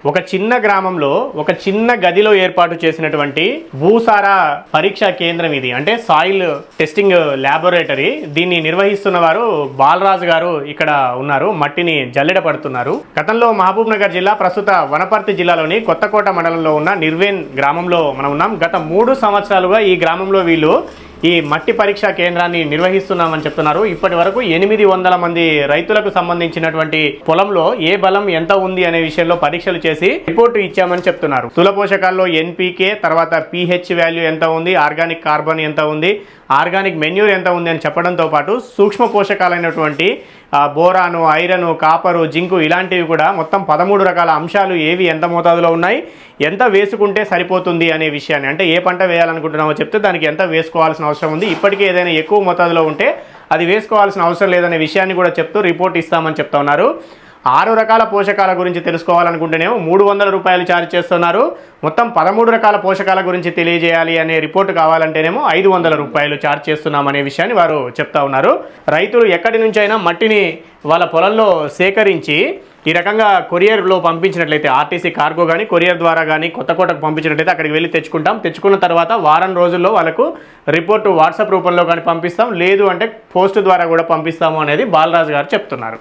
ఒక చిన్న గ్రామంలో ఒక చిన్న గదిలో ఏర్పాటు చేసినటువంటి భూసార పరీక్షా కేంద్రం ఇది. అంటే సాయిల్ టెస్టింగ్ ల్యాబొరేటరీ. దీన్ని నిర్వహిస్తున్న వారు బాలరాజు గారు ఇక్కడ ఉన్నారు. మట్టిని జల్లెడ పడుతున్నారు. గతంలో మహబూబ్ నగర్ జిల్లా, ప్రస్తుత వనపర్తి జిల్లాలోని కొత్తకోట మండలంలో ఉన్న నిర్వేన్ గ్రామంలో మనం ఉన్నాం. గత 3 సంవత్సరాలుగా ఈ గ్రామంలో వీళ్ళు ఈ మట్టి పరీక్షా కేంద్రాన్ని నిర్వహిస్తున్నామని చెప్తున్నారు. ఇప్పటి వరకు 800 మంది రైతులకు సంబంధించినటువంటి పొలంలో ఏ బలం ఎంత ఉంది అనే విషయంలో పరీక్షలు చేసి రిపోర్టు ఇచ్చామని చెప్తున్నారు. స్థూల పోషకాల్లో ఎన్పీకే, తర్వాత పీహెచ్ వాల్యూ ఎంత ఉంది, ఆర్గానిక్ కార్బన్ ఎంత ఉంది, ఆర్గానిక్ మెన్యూర్ ఎంత ఉంది అని చెప్పడంతో పాటు సూక్ష్మ పోషకాలైనటువంటి బోరాను, ఐరన్, కాపరు, జింకు ఇలాంటివి కూడా మొత్తం 13 రకాల అంశాలు ఏవి ఎంత మోతాదులో ఉన్నాయి, ఎంత వేసుకుంటే సరిపోతుంది అనే విషయాన్ని, అంటే ఏ పంట వేయాలనుకుంటున్నామో చెప్తే దానికి ఎంత వేసుకోవాల్సిన అవసరం ఉంది, ఇప్పటికే ఏదైనా ఎక్కువ మోతాదులో ఉంటే అది వేసుకోవాల్సిన అవసరం లేదనే విషయాన్ని కూడా చెప్తూ రిపోర్ట్ ఇస్తామని చెప్తా ఉన్నారు. 6 రకాల పోషకాల గురించి తెలుసుకోవాలనుకుంటేనేమో 300 రూపాయలు ఛార్జ్ చేస్తున్నారు. మొత్తం 13 రకాల పోషకాల గురించి తెలియజేయాలి అనే రిపోర్టు కావాలంటేనేమో 500 రూపాయలు ఛార్జ్ చేస్తున్నామనే విషయాన్ని వారు చెప్తా ఉన్నారు. రైతులు ఎక్కడి నుంచైనా మట్టిని వాళ్ళ పొలంలో సేకరించి ఈ రకంగా కొరియర్లో పంపించినట్లయితే, ఆర్టీసీ కార్గో కానీ కొరియర్ ద్వారా కానీ కొత్తకోటకు పంపించినట్లయితే అక్కడికి వెళ్ళి తెచ్చుకున్న తర్వాత వారం రోజుల్లో వాళ్ళకు రిపోర్టు వాట్సాప్ రూపంలో కానీ పంపిస్తాం, లేదు అంటే పోస్ట్ ద్వారా కూడా పంపిస్తాము అనేది బాలరాజు గారు చెప్తున్నారు.